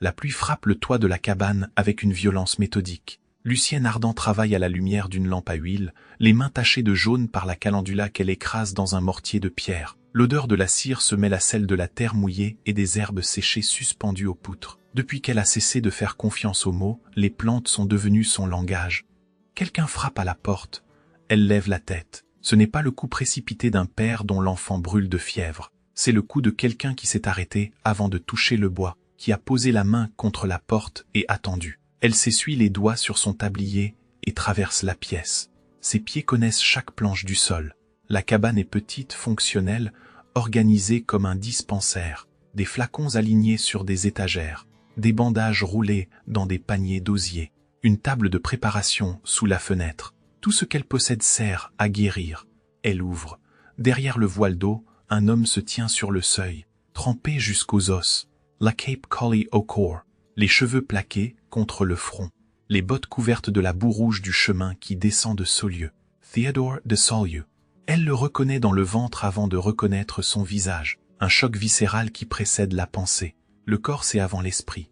La pluie frappe le toit de la cabane avec une violence méthodique. Lucienne Ardant travaille à la lumière d'une lampe à huile, les mains tachées de jaune par la calendula qu'elle écrase dans un mortier de pierre. L'odeur de la cire se mêle à celle de la terre mouillée et des herbes séchées suspendues aux poutres. Depuis qu'elle a cessé de faire confiance aux mots, les plantes sont devenues son langage. Quelqu'un frappe à la porte. Elle lève la tête. Ce n'est pas le coup précipité d'un père dont l'enfant brûle de fièvre. C'est le coup de quelqu'un qui s'est arrêté avant de toucher le bois, qui a posé la main contre la porte et attendu. Elle s'essuie les doigts sur son tablier et traverse la pièce. Ses pieds connaissent chaque planche du sol. La cabane est petite, fonctionnelle, organisée comme un dispensaire. Des flacons alignés sur des étagères. Des bandages roulés dans des paniers d'osier. Une table de préparation sous la fenêtre. Tout ce qu'elle possède sert à guérir. Elle ouvre. Derrière le voile d'eau, un homme se tient sur le seuil, trempé jusqu'aux os. La Cape Collie au corps. Les cheveux plaqués contre le front. Les bottes couvertes de la boue rouge du chemin qui descend de Saulieu. Theodore de Saulieu. Elle le reconnaît dans le ventre avant de reconnaître son visage. Un choc viscéral qui précède la pensée. Le corps c'est avant l'esprit.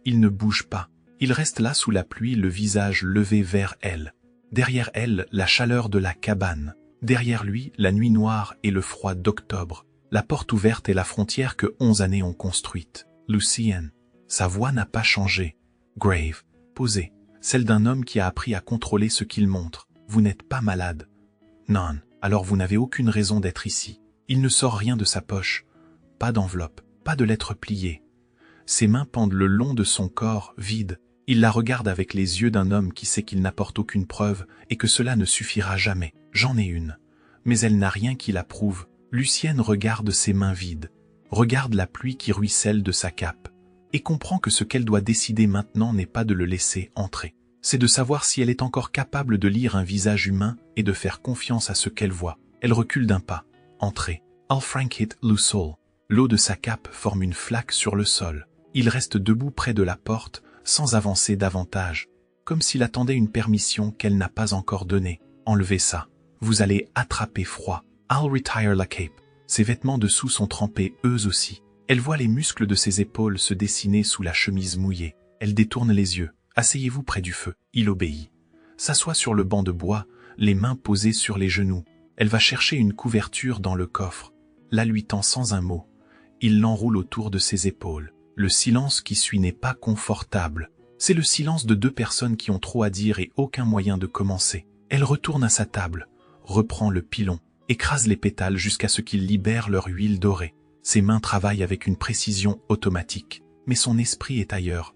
Il ne bouge pas. Il reste là sous la pluie, le visage levé vers elle. Derrière elle, la chaleur de la cabane. Derrière lui, la nuit noire et le froid d'octobre. La porte ouverte et la frontière que 11 années ont construite. Lucienne. Sa voix n'a pas changé. Grave. Posée. Celle d'un homme qui a appris à contrôler ce qu'il montre. Vous n'êtes pas malade. Non. Alors vous n'avez aucune raison d'être ici. Il ne sort rien de sa poche. Pas d'enveloppe. Pas de lettre pliée. Ses mains pendent le long de son corps, vide. Il la regarde avec les yeux d'un homme qui sait qu'il n'apporte aucune preuve et que cela ne suffira jamais. J'en ai une. Mais elle n'a rien qui la prouve. Lucienne regarde ses mains vides. Regarde la pluie qui ruisselle de sa cape. Et comprend que ce qu'elle doit décider maintenant n'est pas de le laisser entrer. C'est de savoir si elle est encore capable de lire un visage humain et de faire confiance à ce qu'elle voit. Elle recule d'un pas. Entrer. Al Frank hit Lusol. L'eau de sa cape forme une flaque sur le sol. Il reste debout près de la porte, sans avancer davantage, comme s'il attendait une permission qu'elle n'a pas encore donnée. Enlevez ça. Vous allez attraper froid. I'll retire la cape. Ses vêtements dessous sont trempés eux aussi. Elle voit les muscles de ses épaules se dessiner sous la chemise mouillée. Elle détourne les yeux. Asseyez-vous près du feu. Il obéit. S'assoit sur le banc de bois, les mains posées sur les genoux. Elle va chercher une couverture dans le coffre. La lui tend sans un mot. Il l'enroule autour de ses épaules. Le silence qui suit n'est pas confortable. C'est le silence de deux personnes qui ont trop à dire et aucun moyen de commencer. Elle retourne à sa table, reprend le pilon, écrase les pétales jusqu'à ce qu'ils libèrent leur huile dorée. Ses mains travaillent avec une précision automatique, mais son esprit est ailleurs.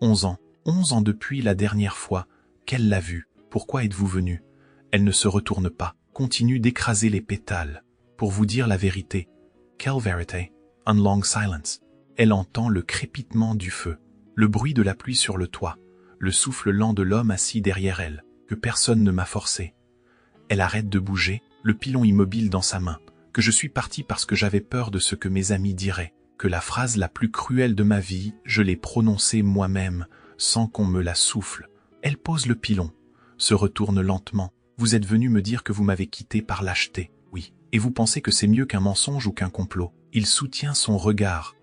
11 ans depuis la dernière fois qu'elle l'a vue. Pourquoi êtes-vous venu? Elle ne se retourne pas, continue d'écraser les pétales. Pour vous dire la vérité, quelle vérité? Un long silence. Elle entend le crépitement du feu, le bruit de la pluie sur le toit, le souffle lent de l'homme assis derrière elle, que personne ne m'a forcé. Elle arrête de bouger, le pilon immobile dans sa main, que je suis parti parce que j'avais peur de ce que mes amis diraient, que la phrase la plus cruelle de ma vie, je l'ai prononcée moi-même, sans qu'on me la souffle. Elle pose le pilon, se retourne lentement. Vous êtes venu me dire que vous m'avez quitté par lâcheté, oui, et vous pensez que c'est mieux qu'un mensonge ou qu'un complot. Il soutient son regard.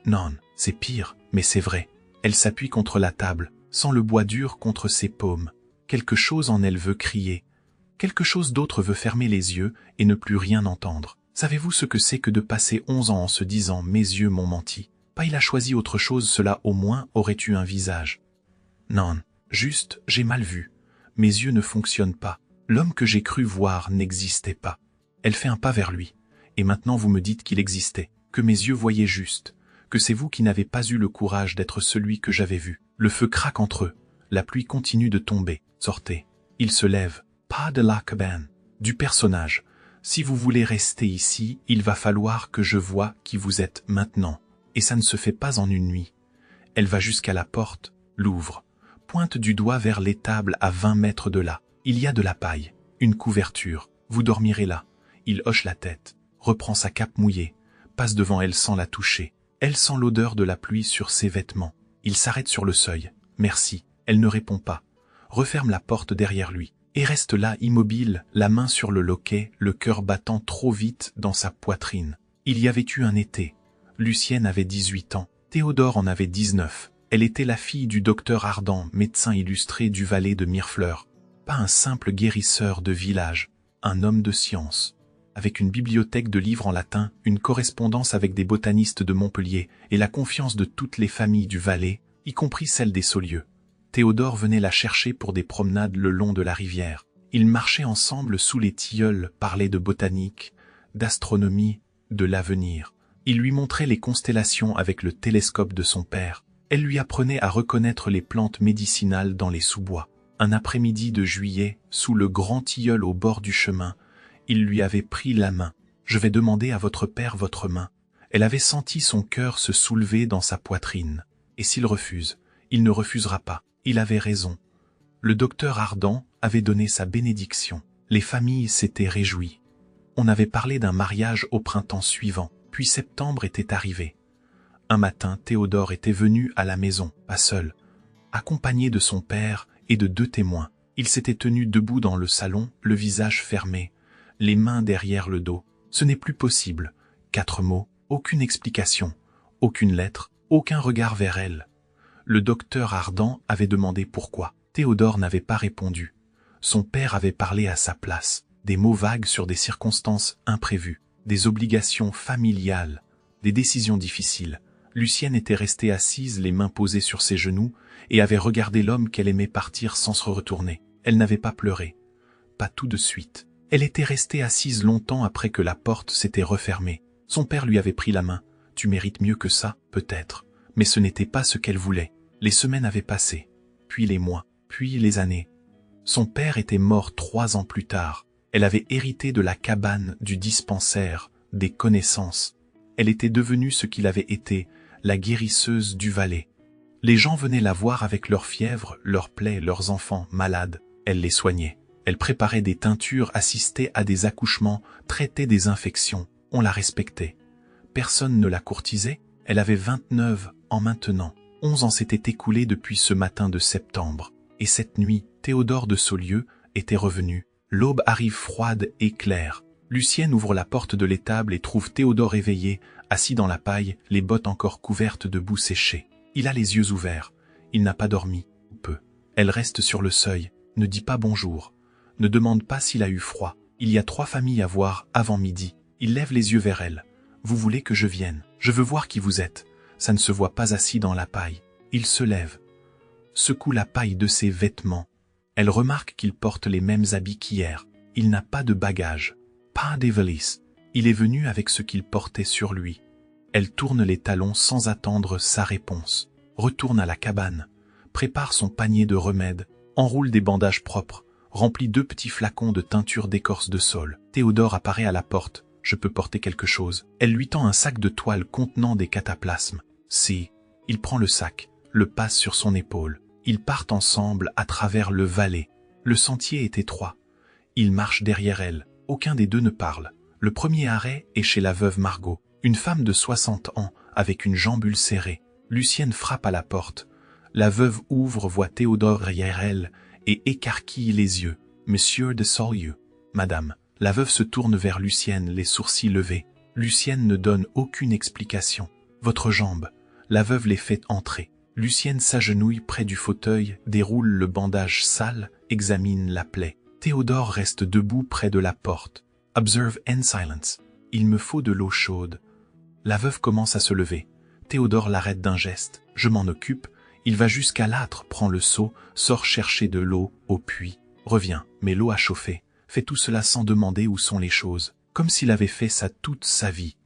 Non, c'est pire, mais c'est vrai. Elle s'appuie contre la table, sent le bois dur contre ses paumes. Quelque chose en elle veut crier. Quelque chose d'autre veut fermer les yeux et ne plus rien entendre. Savez-vous ce que c'est que de passer 11 ans en se disant « mes yeux m'ont menti ». Pas il a choisi autre chose, cela au moins aurait eu un visage. Non, juste, j'ai mal vu. Mes yeux ne fonctionnent pas. L'homme que j'ai cru voir n'existait pas. Elle fait un pas vers lui. Et maintenant vous me dites qu'il existait, que mes yeux voyaient juste, que c'est vous qui n'avez pas eu le courage d'être celui que j'avais vu. Le feu craque entre eux. La pluie continue de tomber. Sortez. Il se lève. Pas de la cabane. Du personnage. Si vous voulez rester ici, il va falloir que je voie qui vous êtes maintenant. Et ça ne se fait pas en une nuit. Elle va jusqu'à la porte, l'ouvre, pointe du doigt vers l'étable à 20 mètres de là. Il y a de la paille, une couverture. Vous dormirez là. Il hoche la tête, reprend sa cape mouillée, passe devant elle sans la toucher. Elle sent l'odeur de la pluie sur ses vêtements. Il s'arrête sur le seuil. Merci. Elle ne répond pas. Referme la porte derrière lui. Et reste là immobile, la main sur le loquet, le cœur battant trop vite dans sa poitrine. Il y avait eu un été. Lucienne avait 18 ans. Théodore en avait 19. Elle était la fille du docteur Ardent, médecin illustré du Valais de Mirefleurs. Pas un simple guérisseur de village, un homme de science. Avec une bibliothèque de livres en latin, une correspondance avec des botanistes de Montpellier et la confiance de toutes les familles du Valais, y compris celle des Saulieu. Théodore venait la chercher pour des promenades le long de la rivière. Ils marchaient ensemble sous les tilleuls, parlaient de botanique, d'astronomie, de l'avenir. Il lui montrait les constellations avec le télescope de son père. Elle lui apprenait à reconnaître les plantes médicinales dans les sous-bois. Un après-midi de juillet, sous le grand tilleul au bord du chemin, il lui avait pris la main. « Je vais demander à votre père votre main. » Elle avait senti son cœur se soulever dans sa poitrine. Et s'il refuse, il ne refusera pas. Il avait raison. Le docteur Ardent avait donné sa bénédiction. Les familles s'étaient réjouies. On avait parlé d'un mariage au printemps suivant, puis septembre était arrivé. Un matin, Théodore était venu à la maison, pas seul, accompagné de son père et de 2 témoins. Il s'était tenu debout dans le salon, le visage fermé, les mains derrière le dos. Ce n'est plus possible. 4 mots, aucune explication, aucune lettre, aucun regard vers elle. Le docteur Ardent avait demandé pourquoi. Théodore n'avait pas répondu. Son père avait parlé à sa place. Des mots vagues sur des circonstances imprévues, des obligations familiales, des décisions difficiles. Lucienne était restée assise, les mains posées sur ses genoux, et avait regardé l'homme qu'elle aimait partir sans se retourner. Elle n'avait pas pleuré. Pas tout de suite. Elle était restée assise longtemps après que la porte s'était refermée. Son père lui avait pris la main. « Tu mérites mieux que ça, peut-être. » Mais ce n'était pas ce qu'elle voulait. Les semaines avaient passé, puis les mois, puis les années. Son père était mort 3 ans plus tard. Elle avait hérité de la cabane, du dispensaire, des connaissances. Elle était devenue ce qu'il avait été, la guérisseuse du Valais. Les gens venaient la voir avec leurs fièvres, leurs plaies, leurs enfants malades. Elle les soignait. Elle préparait des teintures, assistait à des accouchements, traitait des infections. On la respectait. Personne ne la courtisait. Elle avait 29 ans maintenant. 11 ans s'étaient écoulés depuis ce matin de septembre. Et cette nuit, Théodore de Saulieu était revenu. L'aube arrive froide et claire. Lucienne ouvre la porte de l'étable et trouve Théodore éveillé, assis dans la paille, les bottes encore couvertes de boue séchée. Il a les yeux ouverts. Il n'a pas dormi, ou peu. Elle reste sur le seuil, ne dit pas bonjour, ne demande pas s'il a eu froid. Il y a 3 familles à voir avant midi. Il lève les yeux vers elle. « Vous voulez que je vienne? Je veux voir qui vous êtes. » Ça ne se voit pas assis dans la paille. Il se lève, secoue la paille de ses vêtements. Elle remarque qu'il porte les mêmes habits qu'hier. Il n'a pas de bagages, pas des valises. Il est venu avec ce qu'il portait sur lui. Elle tourne les talons sans attendre sa réponse. Retourne à la cabane, prépare son panier de remèdes, enroule des bandages propres, remplit 2 petits flacons de teinture d'écorce de saule. Théodore apparaît à la porte. « Je peux porter quelque chose. » Elle lui tend un sac de toile contenant des cataplasmes. Si, il prend le sac, le passe sur son épaule. Ils partent ensemble à travers le Valais. Le sentier est étroit. Ils marchent derrière elle. Aucun des 2 ne parle. Le premier arrêt est chez la veuve Margot, une femme de 60 ans avec une jambe ulcérée. Lucienne frappe à la porte. La veuve ouvre, voit Théodore derrière elle et écarquille les yeux. « Monsieur de Saulieu, madame. » La veuve se tourne vers Lucienne, les sourcils levés. Lucienne ne donne aucune explication. « Votre jambe. » La veuve les fait entrer. Lucienne s'agenouille près du fauteuil, déroule le bandage sale, examine la plaie. Théodore reste debout près de la porte. « Observe in silence. Il me faut de l'eau chaude. » La veuve commence à se lever. Théodore l'arrête d'un geste. « Je m'en occupe. » Il va jusqu'à l'âtre, prend le seau, sort chercher de l'eau au puits. Revient, met l'eau à chauffer. Fait tout cela sans demander où sont les choses, comme s'il avait fait ça toute sa vie.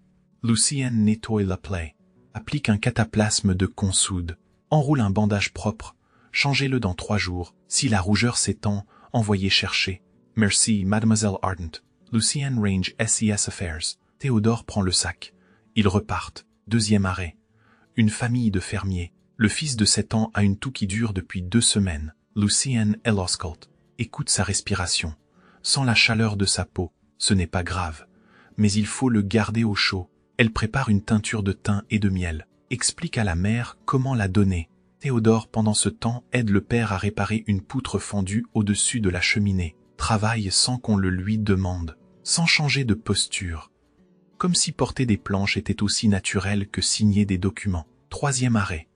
Lucienne nettoie la plaie, applique un cataplasme de consoude, enroule un bandage propre, changez-le dans 3 jours. Si la rougeur s'étend, envoyez chercher. Merci, Mademoiselle Ardent. Lucienne range SES Affairs. Théodore prend le sac. Ils repartent. 2e arrêt. Une famille de fermiers. Le fils de 7 ans a une toux qui dure depuis 2 semaines. Lucienne l'ausculte. Écoute sa respiration. Sans la chaleur de sa peau, ce n'est pas grave. Mais il faut le garder au chaud. Elle prépare une teinture de thym et de miel. Explique à la mère comment la donner. Théodore, pendant ce temps, aide le père à réparer une poutre fendue au-dessus de la cheminée. Travaille sans qu'on le lui demande, sans changer de posture. Comme si porter des planches était aussi naturel que signer des documents. Troisième arrêt.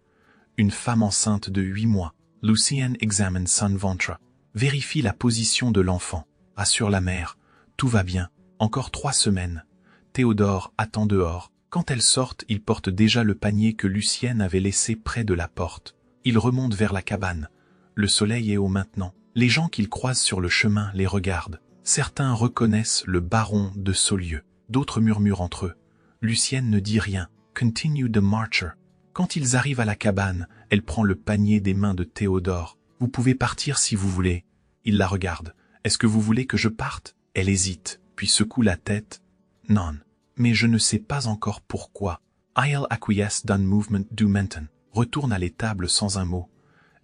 Une femme enceinte de 8 mois. Lucienne examine son ventre. Vérifie la position de l'enfant. Assure la mère. Tout va bien. Encore 3 semaines. Théodore attend dehors. Quand elles sortent, il porte déjà le panier que Lucienne avait laissé près de la porte. Il remonte vers la cabane. Le soleil est haut maintenant. Les gens qu'il croise sur le chemin les regardent. Certains reconnaissent le baron de Saulieu. D'autres murmurent entre eux. Lucienne ne dit rien. Continue the marcher. Quand ils arrivent à la cabane, elle prend le panier des mains de Théodore. Vous pouvez partir si vous voulez. Il la regarde. Est-ce que vous voulez que je parte? Elle hésite, puis secoue la tête. Non. Mais je ne sais pas encore pourquoi. I'll acquiesce d'un movement du Menton. Retourne à l'étable sans un mot.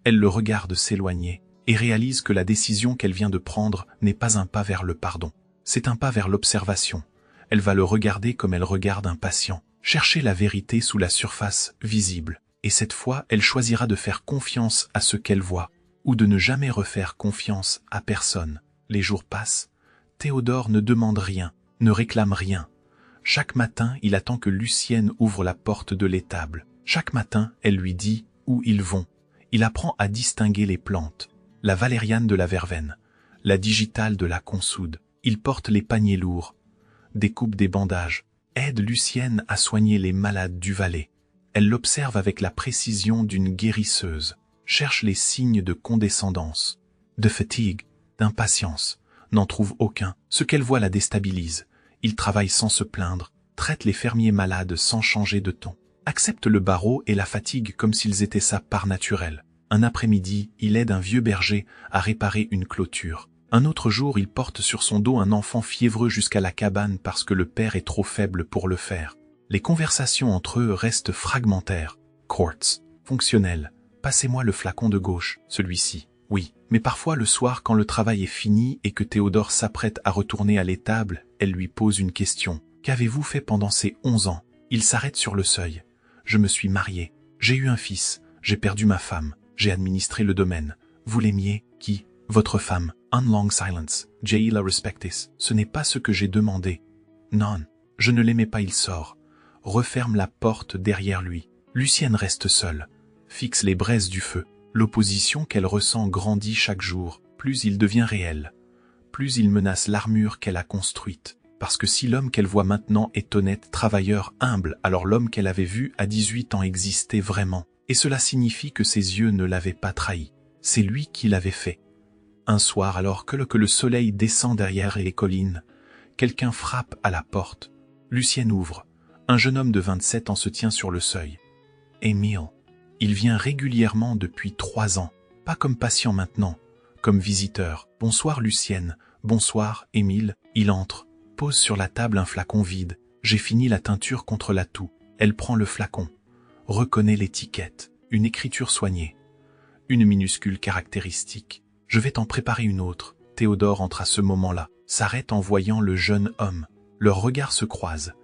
Elle le regarde s'éloigner et réalise que la décision qu'elle vient de prendre n'est pas un pas vers le pardon. C'est un pas vers l'observation. Elle va le regarder comme elle regarde un patient. Chercher la vérité sous la surface visible. Et cette fois, elle choisira de faire confiance à ce qu'elle voit, ou de ne jamais refaire confiance à personne. Les jours passent. Théodore ne demande rien, ne réclame rien. Chaque matin, il attend que Lucienne ouvre la porte de l'étable. Chaque matin, elle lui dit où ils vont. Il apprend à distinguer les plantes. La valériane de la verveine, la digitale de la consoude. Il porte les paniers lourds, découpe des bandages, aide Lucienne à soigner les malades du Valais. Elle l'observe avec la précision d'une guérisseuse, cherche les signes de condescendance, de fatigue, d'impatience, n'en trouve aucun. Ce qu'elle voit la déstabilise. Il travaille sans se plaindre, traite les fermiers malades sans changer de ton, accepte le barreau et la fatigue comme s'ils étaient sa part naturelle. Un après-midi, il aide un vieux berger à réparer une clôture. Un autre jour, il porte sur son dos un enfant fiévreux jusqu'à la cabane parce que le père est trop faible pour le faire. Les conversations entre eux restent fragmentaires. Quartz, fonctionnel. Passez-moi le flacon de gauche, celui-ci. Oui, mais parfois le soir quand le travail est fini et que Théodore s'apprête à retourner à l'étable, elle lui pose une question. Qu'avez-vous fait pendant ces 11 ans? Il s'arrête sur le seuil. Je me suis marié. J'ai eu un fils. J'ai perdu ma femme. J'ai administré le domaine. Vous l'aimiez? Qui? Votre femme. Un long silence. Jay la respectis. Ce n'est pas ce que j'ai demandé. Non. Je ne l'aimais pas, il sort. Referme la porte derrière lui. Lucienne reste seule. Fixe les braises du feu. L'opposition qu'elle ressent grandit chaque jour. Plus il devient réel. Plus il menace l'armure qu'elle a construite. Parce que si l'homme qu'elle voit maintenant est honnête, travailleur, humble, alors l'homme qu'elle avait vu à 18 ans existait vraiment. Et cela signifie que ses yeux ne l'avaient pas trahi. C'est lui qui l'avait fait. Un soir, alors que le soleil descend derrière les collines, quelqu'un frappe à la porte. Lucienne ouvre. Un jeune homme de 27 ans se tient sur le seuil. Émile. Il vient régulièrement depuis 3 ans. Pas comme patient maintenant, comme visiteur. Bonsoir Lucienne. Bonsoir Émile. Il entre. Pose sur la table un flacon vide. J'ai fini la teinture contre la toux. Elle prend le flacon. Reconnaît l'étiquette. Une écriture soignée. Une minuscule caractéristique. Je vais t'en préparer une autre. Théodore entre à ce moment-là. S'arrête en voyant le jeune homme. Leurs regards se croisent.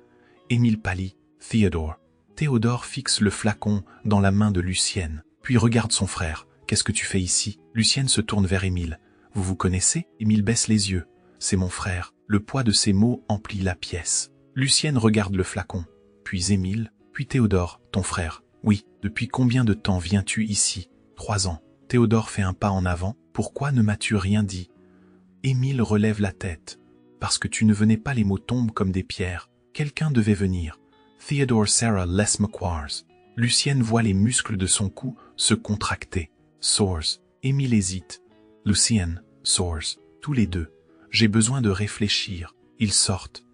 Émile pâlit. Theodore. Théodore fixe le flacon dans la main de Lucienne. Puis regarde son frère. Qu'est-ce que tu fais ici? Lucienne se tourne vers Émile. Vous vous connaissez? Émile baisse les yeux. C'est mon frère. Le poids de ses mots emplit la pièce. Lucienne regarde le flacon. Puis Émile. Puis Théodore, ton frère. Oui, depuis combien de temps viens-tu ici? 3 ans. Théodore fait un pas en avant. Pourquoi ne m'as-tu rien dit? Émile relève la tête. Parce que tu ne venais pas, les mots tombent comme des pierres. Quelqu'un devait venir. Theodore Sarah Les McQuarrs. Lucienne voit les muscles de son cou se contracter. Source. Émile hésite. Lucienne, Source. Tous les deux. J'ai besoin de réfléchir. Ils sortent.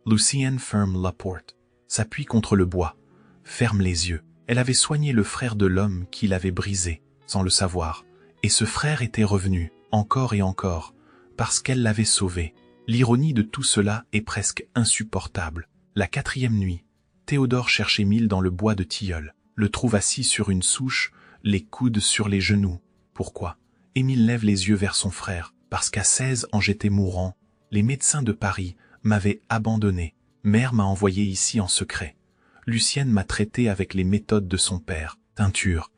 Lucienne ferme la porte. S'appuie contre le bois. Ferme les yeux. Elle avait soigné le frère de l'homme qui l'avait brisé, sans le savoir. Et ce frère était revenu, encore et encore, parce qu'elle l'avait sauvé. L'ironie de tout cela est presque insupportable. La 4e nuit, Théodore cherche Émile dans le bois de tilleul, le trouve assis sur une souche, les coudes sur les genoux. Pourquoi? Émile lève les yeux vers son frère, parce qu'à 16 ans j'étais mourant. Les médecins de Paris m'avaient abandonné. Mère m'a envoyé ici en secret. Lucienne m'a traité avec les méthodes de son père. Teinture.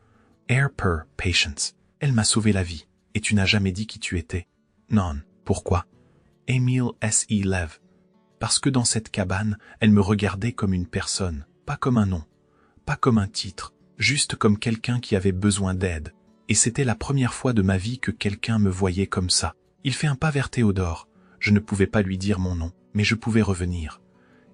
Air per patience. Elle m'a sauvé la vie. Et tu n'as jamais dit qui tu étais. Non. Pourquoi? Émile S.E. lève. Parce que dans cette cabane, elle me regardait comme une personne, pas comme un nom, pas comme un titre, juste comme quelqu'un qui avait besoin d'aide. Et c'était la première fois de ma vie que quelqu'un me voyait comme ça. Il fait un pas vers Théodore. Je ne pouvais pas lui dire mon nom, mais je pouvais revenir.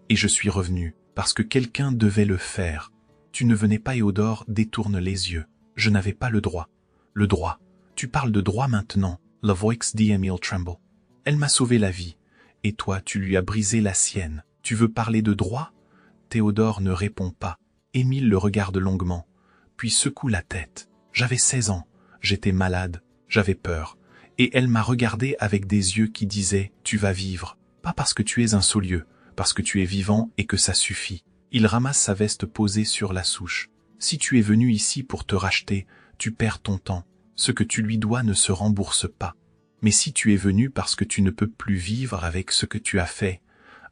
Et je suis revenu, parce que quelqu'un devait le faire. Tu ne venais pas, Théodore, détourne les yeux. Je n'avais pas le droit. Le droit. Tu parles de droit maintenant. La voix dit Emile Tremble. Elle m'a sauvé la vie. Et toi, tu lui as brisé la sienne. Tu veux parler de droit? Théodore ne répond pas. Émile le regarde longuement, puis secoue la tête. J'avais 16 ans, j'étais malade, j'avais peur. Et elle m'a regardé avec des yeux qui disaient « Tu vas vivre ». Pas parce que tu es un saulieu, parce que tu es vivant et que ça suffit. Il ramasse sa veste posée sur la souche. Si tu es venu ici pour te racheter, tu perds ton temps. Ce que tu lui dois ne se rembourse pas. Mais si tu es venu parce que tu ne peux plus vivre avec ce que tu as fait,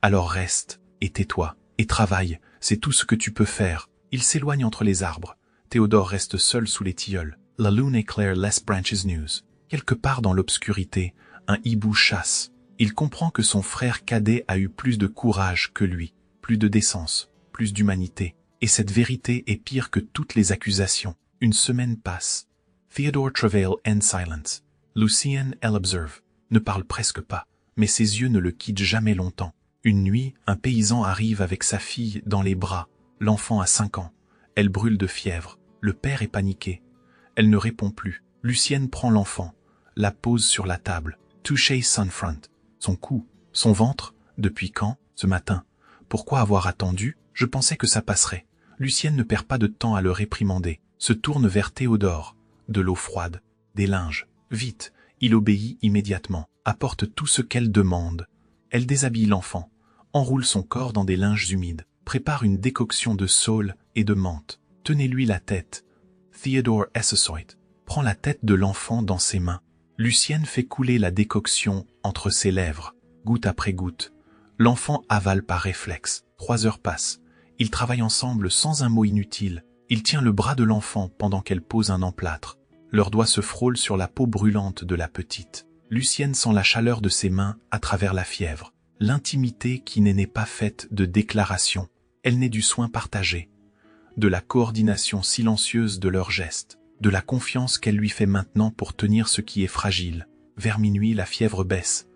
alors reste, et tais-toi, et travaille, c'est tout ce que tu peux faire. Il s'éloigne entre les arbres. Théodore reste seul sous les tilleuls. La lune éclaire Les Branches News. Quelque part dans l'obscurité, un hibou chasse. Il comprend que son frère cadet a eu plus de courage que lui, plus de décence, plus d'humanité. Et cette vérité est pire que toutes les accusations. Une semaine passe. Theodore travaille en silence. Lucien, elle observe, ne parle presque pas, mais ses yeux ne le quittent jamais longtemps. Une nuit, un paysan arrive avec sa fille dans les bras. L'enfant a 5 ans. Elle brûle de fièvre. Le père est paniqué. Elle ne répond plus. Lucienne prend l'enfant, la pose sur la table. Touché son front. Son cou, son ventre. Depuis quand? Ce matin. Pourquoi avoir attendu? Je pensais que ça passerait. Lucienne ne perd pas de temps à le réprimander. Se tourne vers Théodore. De l'eau froide. Des linges. Vite. Il obéit immédiatement. Apporte tout ce qu'elle demande. Elle déshabille l'enfant. Enroule son corps dans des linges humides. Prépare une décoction de saule et de menthe. Tenez-lui la tête. Theodore Essesoit prend la tête de l'enfant dans ses mains. Lucienne fait couler la décoction entre ses lèvres, goutte après goutte. L'enfant avale par réflexe. 3 heures passent. Ils travaillent ensemble sans un mot inutile. Il tient le bras de l'enfant pendant qu'elle pose un emplâtre. Leurs doigts se frôlent sur la peau brûlante de la petite. Lucienne sent la chaleur de ses mains à travers la fièvre. L'intimité qui n'est pas faite de déclarations. Elle naît du soin partagé, de la coordination silencieuse de leurs gestes, de la confiance qu'elle lui fait maintenant pour tenir ce qui est fragile. Vers minuit, la fièvre baisse.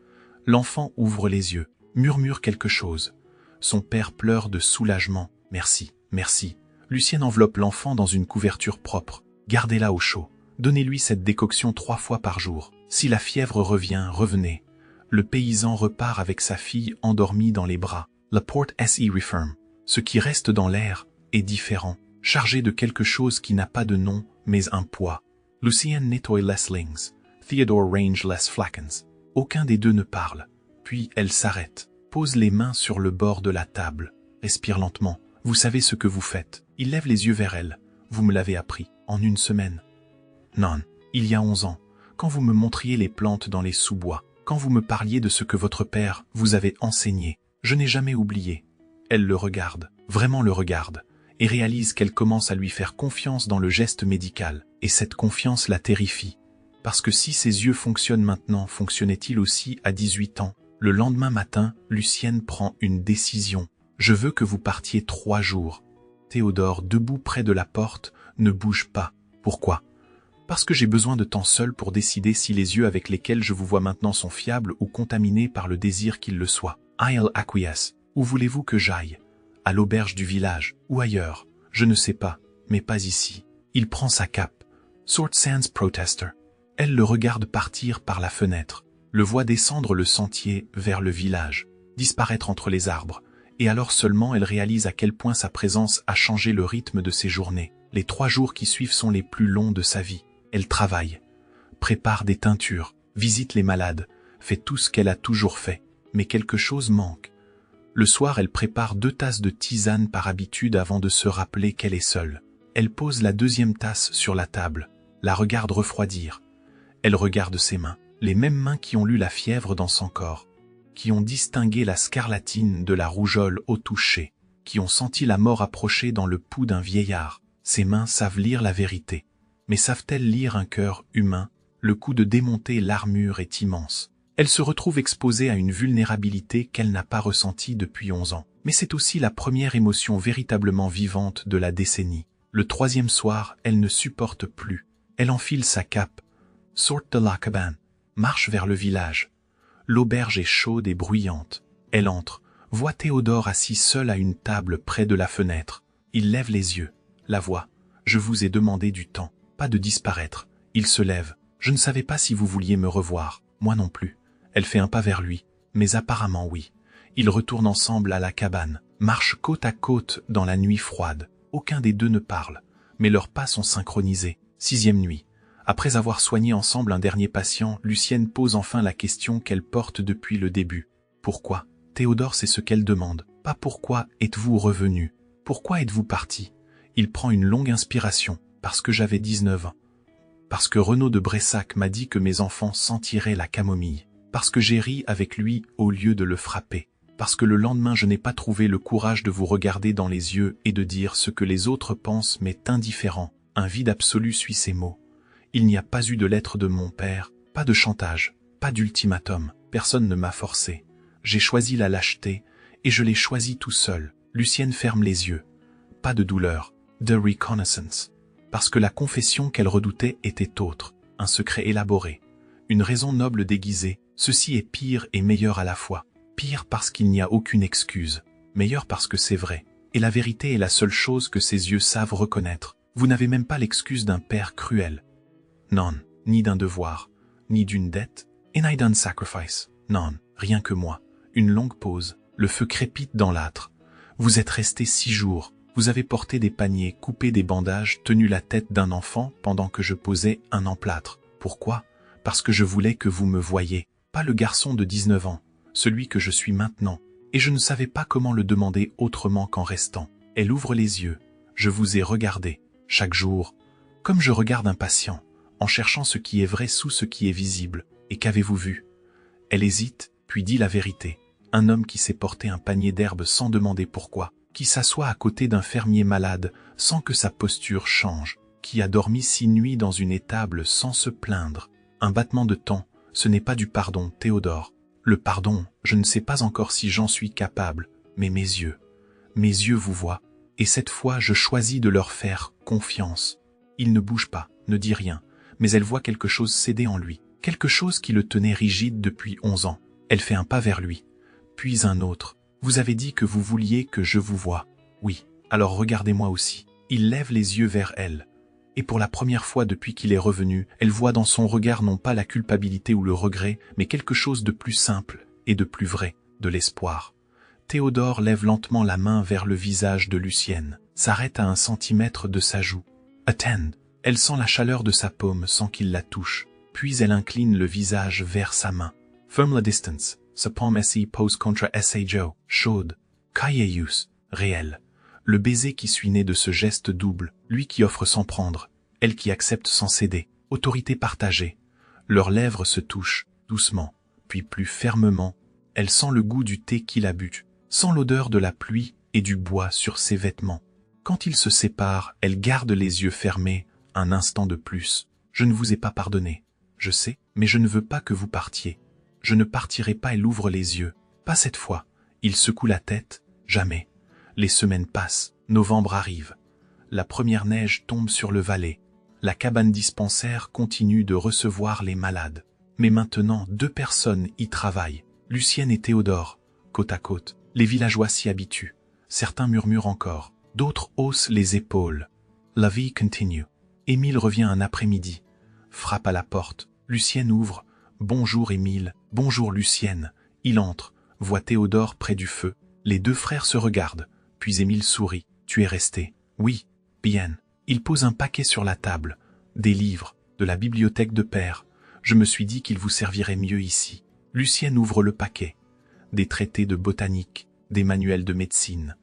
L'enfant ouvre les yeux, murmure quelque chose. Son père pleure de soulagement. « Merci, merci ». Lucienne enveloppe l'enfant dans une couverture propre. Gardez-la au chaud. Donnez-lui cette décoction 3 fois par jour. Si la fièvre revient, revenez. Le paysan repart avec sa fille endormie dans les bras. La porte s'y referme. Ce qui reste dans l'air est différent, chargé de quelque chose qui n'a pas de nom, mais un poids. Lucienne nettoie les slings. Theodore range les flacons. Aucun des deux ne parle. Puis elle s'arrête, pose les mains sur le bord de la table, respire lentement. Vous savez ce que vous faites. Il lève les yeux vers elle. Vous me l'avez appris, en 1 semaine. Non, il y a 11 ans, quand vous me montriez les plantes dans les sous-bois, quand vous me parliez de ce que votre père vous avait enseigné. Je n'ai jamais oublié. Elle le regarde, vraiment le regarde, et réalise qu'elle commence à lui faire confiance dans le geste médical, et cette confiance la terrifie. Parce que si ses yeux fonctionnent maintenant, fonctionnaient-ils aussi à 18 ans? Le lendemain matin, Lucienne prend une décision. Je veux que vous partiez 3 jours. Théodore, debout près de la porte, ne bouge pas. Pourquoi? Parce que j'ai besoin de temps seul pour décider si les yeux avec lesquels je vous vois maintenant sont fiables ou contaminés par le désir qu'ils le soient. I'll acquiesce. Où voulez-vous que j'aille? À l'auberge du village, ou ailleurs? Je ne sais pas, mais pas ici. Il prend sa cape. Sort sans protester. Elle le regarde partir par la fenêtre, le voit descendre le sentier vers le village, disparaître entre les arbres, et alors seulement elle réalise à quel point sa présence a changé le rythme de ses journées. Les 3 jours qui suivent sont les plus longs de sa vie. Elle travaille, prépare des teintures, visite les malades, fait tout ce qu'elle a toujours fait, mais quelque chose manque. Le soir, elle prépare 2 tasses de tisane par habitude avant de se rappeler qu'elle est seule. Elle pose la 2e tasse sur la table, la regarde refroidir. Elle regarde ses mains, les mêmes mains qui ont lu la fièvre dans son corps, qui ont distingué la scarlatine de la rougeole au toucher, qui ont senti la mort approcher dans le pouls d'un vieillard. Ses mains savent lire la vérité. Mais savent-elles lire un cœur humain? Le coup de démonter l'armure est immense. Elle se retrouve exposée à une vulnérabilité qu'elle n'a pas ressentie depuis 11 ans. Mais c'est aussi la première émotion véritablement vivante de la décennie. Le troisième soir, elle ne supporte plus. Elle enfile sa cape, sort de la cabane, marche vers le village. L'auberge est chaude et bruyante. Elle entre, voit Théodore assis seul à une table près de la fenêtre. Il lève les yeux, la voit. « Je vous ai demandé du temps, pas de disparaître. » Il se lève. « Je ne savais pas si vous vouliez me revoir. Moi non plus. » Elle fait un pas vers lui, mais apparemment oui. Ils retournent ensemble à la cabane, marchent côte à côte dans la nuit froide. Aucun des deux ne parle, mais leurs pas sont synchronisés. 6e nuit. Après avoir soigné ensemble un dernier patient, Lucienne pose enfin la question qu'elle porte depuis le début. Pourquoi? Théodore sait ce qu'elle demande. Pas pourquoi êtes-vous revenu? Pourquoi êtes-vous parti? Il prend une longue inspiration. Parce que j'avais 19 ans. Parce que Renaud de Bressac m'a dit que mes enfants sentiraient la camomille. Parce que j'ai ri avec lui au lieu de le frapper. Parce que le lendemain je n'ai pas trouvé le courage de vous regarder dans les yeux et de dire ce que les autres pensent m'est indifférent. Un vide absolu suit ces mots. Il n'y a pas eu de lettre de mon père, pas de chantage, pas d'ultimatum. Personne ne m'a forcé. J'ai choisi la lâcheté et je l'ai choisi tout seul. Lucienne ferme les yeux. Pas de douleur, de reconnaissance. Parce que la confession qu'elle redoutait était autre, un secret élaboré, une raison noble déguisée. Ceci est pire et meilleur à la fois. Pire parce qu'il n'y a aucune excuse, meilleur parce que c'est vrai. Et la vérité est la seule chose que ses yeux savent reconnaître. Vous n'avez même pas l'excuse d'un père cruel. Non, ni d'un devoir, ni d'une dette. And I done sacrifice. Non, rien que moi. Une longue pause, le feu crépite dans l'âtre. Vous êtes resté 6 jours. Vous avez porté des paniers, coupé des bandages, tenu la tête d'un enfant pendant que je posais un emplâtre. Pourquoi? Parce que je voulais que vous me voyiez. Pas le garçon de 19 ans, celui que je suis maintenant. Et je ne savais pas comment le demander autrement qu'en restant. Elle ouvre les yeux. Je vous ai regardé, chaque jour, comme je regarde un patient, en cherchant ce qui est vrai sous ce qui est visible. Et qu'avez-vous vu? Elle hésite, puis dit la vérité. Un homme qui s'est porté un panier d'herbes sans demander pourquoi, qui s'assoit à côté d'un fermier malade sans que sa posture change, qui a dormi 6 nuits dans une étable sans se plaindre. Un battement de temps, ce n'est pas du pardon, Théodore. Le pardon, je ne sais pas encore si j'en suis capable, mais mes yeux vous voient, et cette fois je choisis de leur faire confiance. Il ne bouge pas, ne dit rien, mais elle voit quelque chose céder en lui, quelque chose qui le tenait rigide depuis 11 ans. Elle fait un pas vers lui, puis un autre. Vous avez dit que vous vouliez que je vous voie. Oui, alors regardez-moi aussi. Il lève les yeux vers elle. Et pour la première fois depuis qu'il est revenu, elle voit dans son regard non pas la culpabilité ou le regret, mais quelque chose de plus simple et de plus vrai, de l'espoir. Théodore lève lentement la main vers le visage de Lucienne, s'arrête à 1 centimètre de sa joue. Attend. Elle sent la chaleur de sa paume sans qu'il la touche, puis elle incline le visage vers sa main. Firm la distance. Sa paume s'y pose contre sa joue, chaude. Cailleus, réel. Le baiser qui suit né de ce geste double, lui qui offre sans prendre, elle qui accepte sans céder, autorité partagée. Leurs lèvres se touchent, doucement, puis plus fermement. Elle sent le goût du thé qu'il a bu, sent l'odeur de la pluie et du bois sur ses vêtements. Quand ils se séparent, elle garde les yeux fermés un instant de plus. Je ne vous ai pas pardonné, je sais, mais je ne veux pas que vous partiez. Je ne partirai pas, elle ouvre les yeux. Pas cette fois. Il secoue la tête, jamais. Les semaines passent, novembre arrive. La première neige tombe sur le Valais. La cabane dispensaire continue de recevoir les malades. Mais maintenant, 2 personnes y travaillent. Lucienne et Théodore, côte à côte. Les villageois s'y habituent. Certains murmurent encore. D'autres haussent les épaules. La vie continue. Émile revient un après-midi. Frappe à la porte. Lucienne ouvre. Bonjour Émile. Bonjour Lucienne. Il entre. Voit Théodore près du feu. Les 2 frères se regardent. Puis Émile sourit. Tu es resté? Oui, bien. Il pose un paquet sur la table. Des livres, de la bibliothèque de père. Je me suis dit qu'il vous servirait mieux ici. Lucienne ouvre le paquet. Des traités de botanique, des manuels de médecine.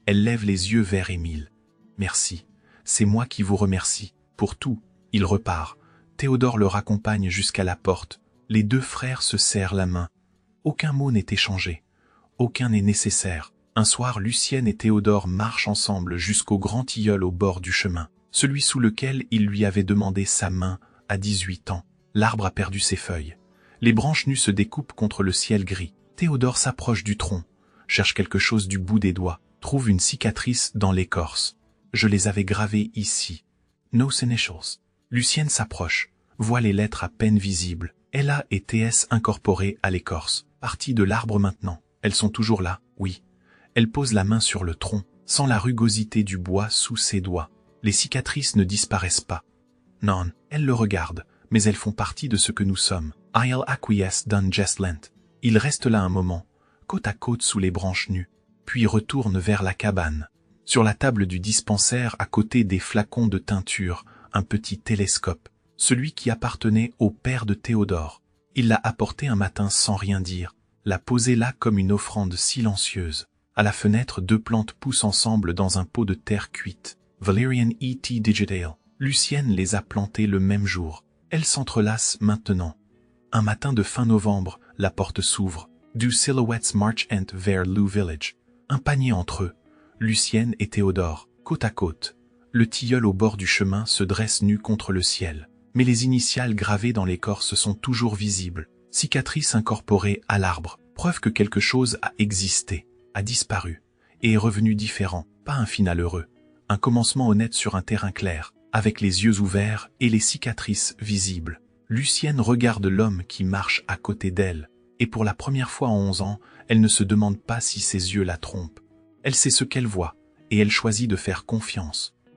Elle lève les yeux vers Émile. Merci. C'est moi qui vous remercie. Pour tout. Il repart. Théodore le raccompagne jusqu'à la porte. Les 2 frères se serrent la main. Aucun mot n'est échangé. Aucun n'est nécessaire. Un soir, Lucienne et Théodore marchent ensemble jusqu'au grand tilleul au bord du chemin, celui sous lequel il lui avait demandé sa main à 18 ans. L'arbre a perdu ses feuilles. Les branches nues se découpent contre le ciel gris. Théodore s'approche du tronc, cherche quelque chose du bout des doigts, trouve une cicatrice dans l'écorce. « je les avais gravées ici. Nos initials. Lucienne s'approche, voit les lettres à peine visibles. LA et TS incorporées à l'écorce. Partie de l'arbre maintenant. Elles sont toujours là, oui. Elle pose la main sur le tronc, sans la rugosité du bois sous ses doigts. Les cicatrices ne disparaissent pas. Non, elles le regardent, mais elles font partie de ce que nous sommes. I'll acquiesce d'un geste lent. Il reste là un moment, côte à côte sous les branches nues, puis retourne vers la cabane. Sur la table du dispensaire, à côté des flacons de teinture, un petit télescope, celui qui appartenait au père de Théodore. Il l'a apporté un matin sans rien dire, l'a posé là comme une offrande silencieuse. À la fenêtre, 2 plantes poussent ensemble dans un pot de terre cuite. Valerian E.T. Digital. Lucienne les a plantées le même jour. Elles s'entrelacent maintenant. Un matin de fin novembre, la porte s'ouvre. 2 silhouettes march vers Lou Village. Un panier entre eux. Lucienne et Théodore, côte à côte. Le tilleul au bord du chemin se dresse nu contre le ciel. Mais les initiales gravées dans l'écorce sont toujours visibles. Cicatrices incorporées à l'arbre. Preuve que quelque chose a existé, a disparu, et est revenu différent. Pas un final heureux. Un commencement honnête sur un terrain clair, avec les yeux ouverts et les cicatrices visibles. Lucienne regarde l'homme qui marche à côté d'elle, et pour la première fois en 11 ans, elle ne se demande pas si ses yeux la trompent. Elle sait ce qu'elle voit, et elle choisit de faire confiance.